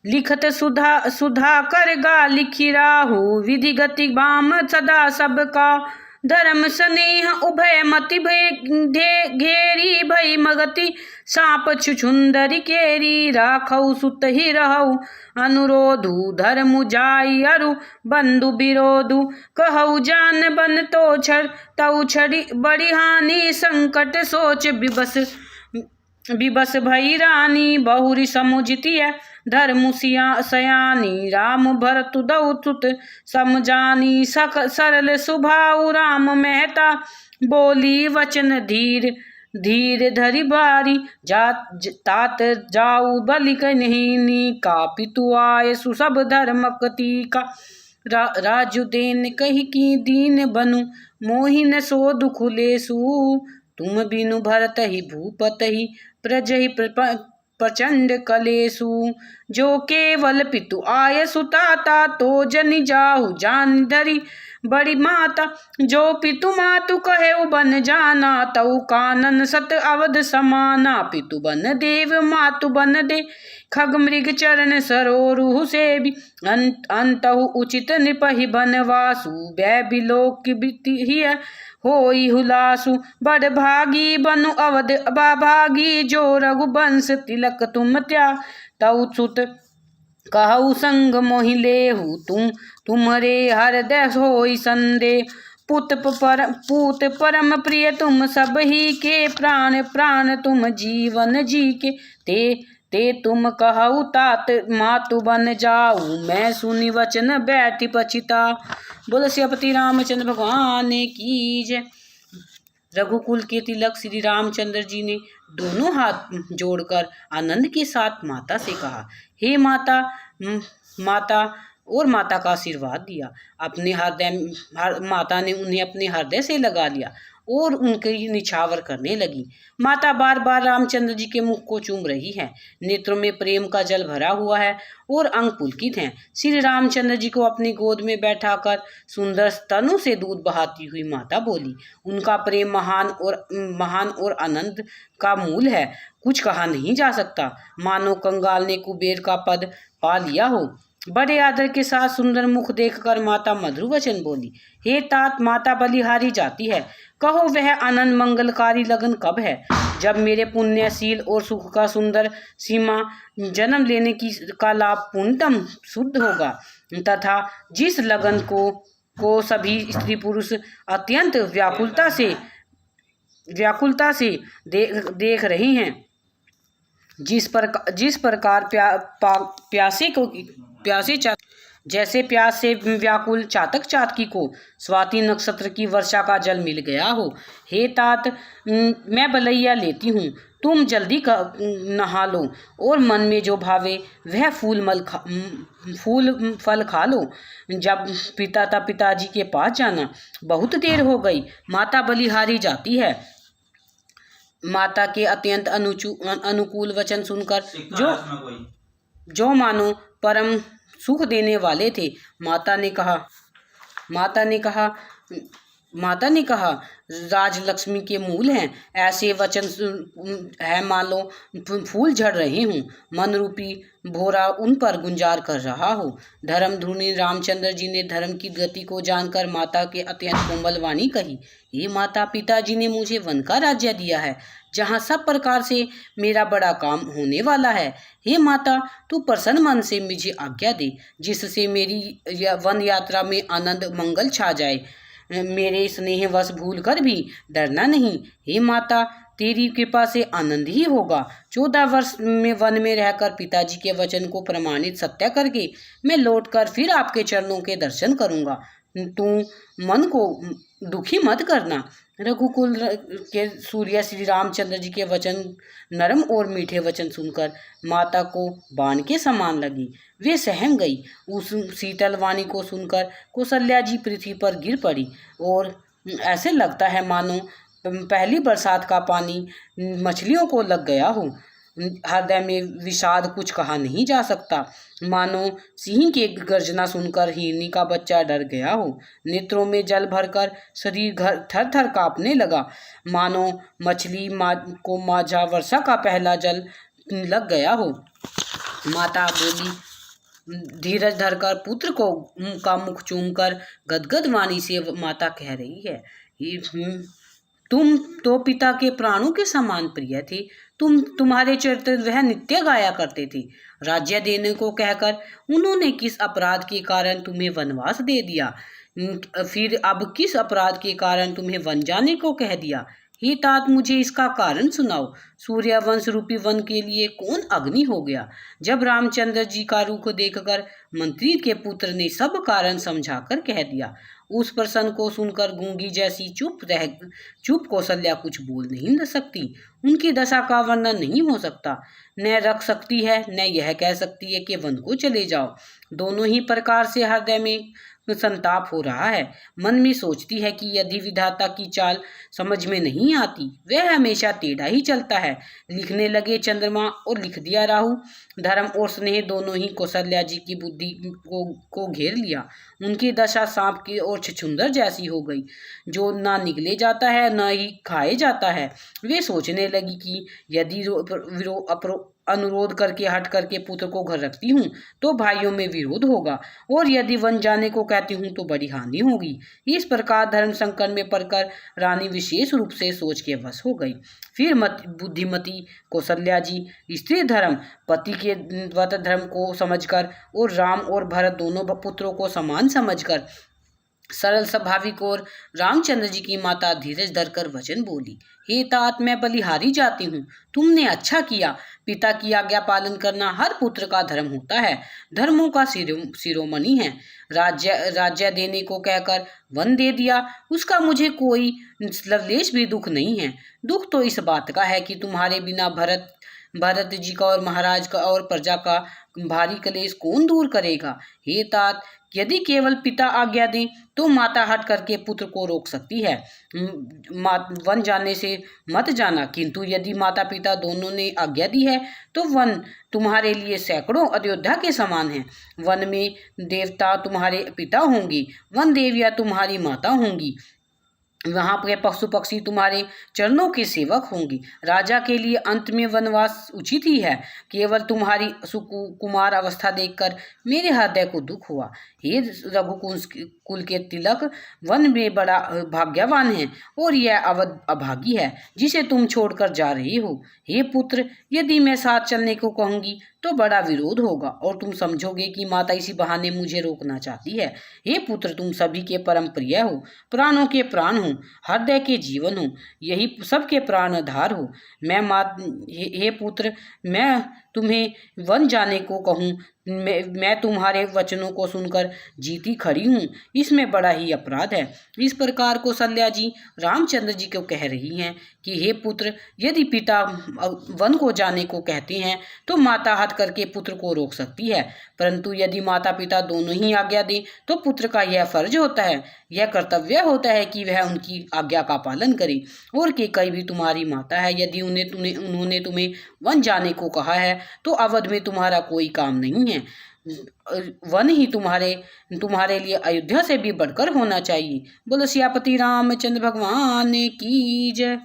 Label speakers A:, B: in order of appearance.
A: लिखत सुधा सुधा कर गा लिखी राहु, विधि गति बाम सदा सबका, धर्म स्नेह उभय मति घेरी भई मगति, साप छुछुंदरी केरी, राखऊ सुत ही रहऊ अनुरोधु, धर्म जाई अरु बंधु विरोधु, कहऊ जान बन तो छर तऊ छड़ी बड़ी हानि, संकट सोच विबस भई रानी, बहुरी समुझतिय धर्म सयानी, राम भरत दऊ सुत समझानी, सरल सुभाऊ राम मेहता, बोली वचन धीर धीर धरि बारी, तात जाऊ बलि कन्हिनी, का पितु आय सुसब धर्मक टीका, राजु देन कही की दीन बनु, मोहिन सो दुख लेसु, तुम बिनु भरत ही भूपत ही प्रजहि प्रचंड कलेसु, जो केवल पितु आय सुताता, तो जनि जाहु जान धरी बड़ी माता, जो पितु मातु कहे बन जाना, तऊ कानन सत अवध समाना, पितु बन देव मातु बन दे, खग मृग चरण सरोरु सेबी, अंतहु उचित निपहि बनवासु, बै बिलोक ही होई हुलासु, बड़ भागी बनु अवध भागी, जो रघुवंश तिलक तुम त्या, तऊ सुत कहु संग मोहि लेहु, तुम्हारे हृदय होई संदेह, पूत परम प्रिय तुम सब ही के, प्राण प्राण तुम जीवन जी के, ते तुम कहु तात मातु बन जाऊ, मैं सुनि वचन बैठी पछिता। बोलो सियापति रामचंद्र भगवान की जय। रघुकुल के तिलक श्री रामचंद्र जी ने दोनों हाथ जोड़कर आनंद के साथ माता से कहा, हे माता, माता और माता का आशीर्वाद दिया। अपने माता ने उन्हें अपने हृदय से लगा लिया और उनके निछावर करने लगी। माता बार बार रामचंद्र जी के मुख को चूम रही है, नेत्रों में प्रेम का जल भरा हुआ है और अंग पुलकित हैं। श्री रामचंद्र जी को अपनी गोद में बैठाकर सुंदर स्तनों से दूध बहाती हुई माता बोली, उनका प्रेम महान और आनंद का मूल है, कुछ कहा नहीं जा सकता, मानो कंगाल ने कुबेर का पद पा लिया हो। बड़े आदर के साथ सुंदर मुख देखकर माता मधुर वचन बोली, हे तात, माता बलिहारी जाती है, कहो वह आनंद मंगलकारी लगन कब है, जब मेरे पुण्यशील और सुख का सुंदर सीमा जन्म लेने का लाभ पूर्णतम शुद्ध होगा, तथा जिस लगन को सभी स्त्री पुरुष अत्यंत व्याकुलता से देख रहे हैं, जिस प्रकार प्यासे जैसे प्यास से व्याकुल चातक चातकी को स्वाति नक्षत्र की वर्षा का जल मिल गया हो। हे तात, मैं बलैया लेती हूँ, तुम जल्दी नहा लो और मन में जो भावे वह फूल फल खा लो। जब पिताजी के पास जाना, बहुत देर हो गई, माता बलिहारी जाती है। माता के अत्यंत अनुकूल वचन सुनकर जो मानो परम सुख देने वाले थे, माता ने कहा राजलक्ष्मी के मूल हैं, ऐसे वचन है मानो फूल झड़ रहे हूँ, मन रूपी भोरा उन पर गुंजार कर रहा हो। धर्म धुनी रामचंद्र जी ने धर्म की गति को जानकर माता के अत्यंत कोमल वाणी कही, हे माता, पिताजी ने मुझे वन का राज्य दिया है, जहाँ सब प्रकार से मेरा बड़ा काम होने वाला है। हे माता, तू प्रसन्न मन से मुझे आज्ञा दे, जिससे मेरी वन यात्रा में आनंद मंगल छा जाए, मेरे स्नेह वश भूल कर भी डरना नहीं। हे माता, तेरी कृपा से आनंद ही होगा। 14 वर्ष में वन में रहकर पिताजी के वचन को प्रमाणित सत्य करके मैं लौटकर फिर आपके चरणों के दर्शन करूंगा। तू मन को दुखी मत करना। रघुकुल के सूर्य श्री रामचंद्र जी के वचन, नरम और मीठे वचन सुनकर माता को बाण के समान लगी। वे सहम गई। उस शीतल वाणी को सुनकर कौशल्या जी पृथ्वी पर गिर पड़ी और ऐसे लगता है मानो पहली बरसात का पानी मछलियों को लग गया हो। हृदय में विषाद कुछ कहा नहीं जा सकता, मानो सिंह के गर्जना सुनकर हिरनी का बच्चा डर गया हो। नेत्रों में जल भरकर शरीर थर थर कांपने लगा, मानो मछली को माझा वर्षा का पहला जल लग गया हो। माता बोली, धीरज धरकर पुत्र को का मुख चूमकर गदगद वाणी से माता कह रही है, तुम तो पिता के प्राणों के समान प्रिय थे। तुम्हारे चरित्र वह नित्य गाया करते थे। राज्य देने को कहकर उन्होंने किस अपराध के कारण तुम्हें वनवास दे दिया? फिर अब किस अपराध के कारण तुम्हें वन जाने को कह दिया? हे तात, मुझे इसका कारण सुनाओ। सूर्यवंश रूपी वन के लिए कौन अग्नि हो गया? जब रामचंद्र जी का रुख देखकर मंत्री के पुत्र ने सब कारण समझाकर कह दिया। उस प्रश्न को सुनकर गूंगी जैसी चुप कौशल्या कुछ बोल नहीं सकती। उनकी दशा का वर्णन नहीं हो सकता। न रख सकती है, न यह कह सकती है कि वन को चले जाओ। दोनों ही प्रकार से हृदय में संताप हो रहा है। मन में सोचती है कि यदि विधाता की चाल समझ में नहीं आती, वह हमेशा टेढ़ा ही चलता है। लिखने लगे चंद्रमा और लिख दिया राहु। धर्म और स्नेह दोनों ही कौशल्या जी की बुद्धि को घेर लिया। उनकी दशा सांप की और छछूंदर जैसी हो गई, जो ना निगले जाता है न ही खाए जाता है। वे सोचने लगी कि यदि अनुरोध करके हट करके पुत्र को घर रखती हूँ तो भाइयों में विरोध होगा, और यदि वन जाने को कहती हूँ तो बड़ी हानि होगी। इस प्रकार धर्म संकट में पड़कर रानी विशेष रूप से सोच के वश हो गई। फिर बुद्धिमती कौशल्या जी स्त्री धर्म, पति के व्रत धर्म को समझकर और राम और भरत दोनों पुत्रों को समान समझकर सरल स्वाभाविक और रामचंद्र जी की माता धीरज धरकर वचन बोली, हे तात, मैं बलिहारी जाती हूँ। तुमने अच्छा किया। पिता की आज्ञा पालन करना हर पुत्र का धर्म होता है, धर्मों का शिरोमणि है। राज्य देने को कहकर वन दे दिया, उसका मुझे कोई लवलेश भी दुख नहीं है। दुख तो इस बात का है कि तुम्हारे बिना भरत जी का और महाराज का और प्रजा का भारी कलेश कौन दूर करेगा? हे तात, यदि केवल पिता आज्ञा दें तो माता हट करके पुत्र को रोक सकती है। वन जाने से मत जाना, किंतु यदि माता पिता दोनों ने आज्ञा दी है तो वन तुम्हारे लिए सैकड़ों अयोध्या के समान है। वन में देवता तुम्हारे पिता होंगे, वन देवियाँ तुम्हारी माता होंगी, वहाँ के पशु पक्षी तुम्हारे चरणों के सेवक होंगे। राजा के लिए अंत में वनवास उचित ही है। केवल तुम्हारी सुकुमार अवस्था देखकर मेरे हृदय को दुख हुआ। हे रघुकुंज कुल के तिलक, वन में बड़ा भाग्यवान है और यह अवध अभागी है जिसे तुम छोड़कर जा रहे हो। हे पुत्र, यदि मैं साथ चलने को कहूँगी तो बड़ा विरोध होगा और तुम समझोगे कि माता इसी बहाने मुझे रोकना चाहती है। हे पुत्र, तुम सभी के परम प्रिय हो, प्राणों के प्राण हो, हृदय के जीवन हो, यही सबके प्राणधार हो। हे पुत्र, मैं तुम्हें वन जाने को कहूँ, मैं तुम्हारे वचनों को सुनकर जीती खड़ी हूँ, इसमें बड़ा ही अपराध है। इस प्रकार कौशल्या जी रामचंद्र जी को कह रही हैं कि हे पुत्र, यदि पिता वन को जाने को कहते हैं तो माता हट करके पुत्र को रोक सकती है, परंतु यदि माता पिता दोनों ही आज्ञा दें तो पुत्र का यह फर्ज होता है, यह कर्तव्य होता है कि वह उनकी आज्ञा का पालन करे। और कि कई भी तुम्हारी माता है, यदि उन्होंने तुम्हें वन जाने को कहा है तो अवध में तुम्हारा कोई काम नहीं है। वन ही तुम्हारे लिए अयोध्या से भी बढ़कर होना चाहिए। बोलो सियापति रामचंद्र भगवान की जय।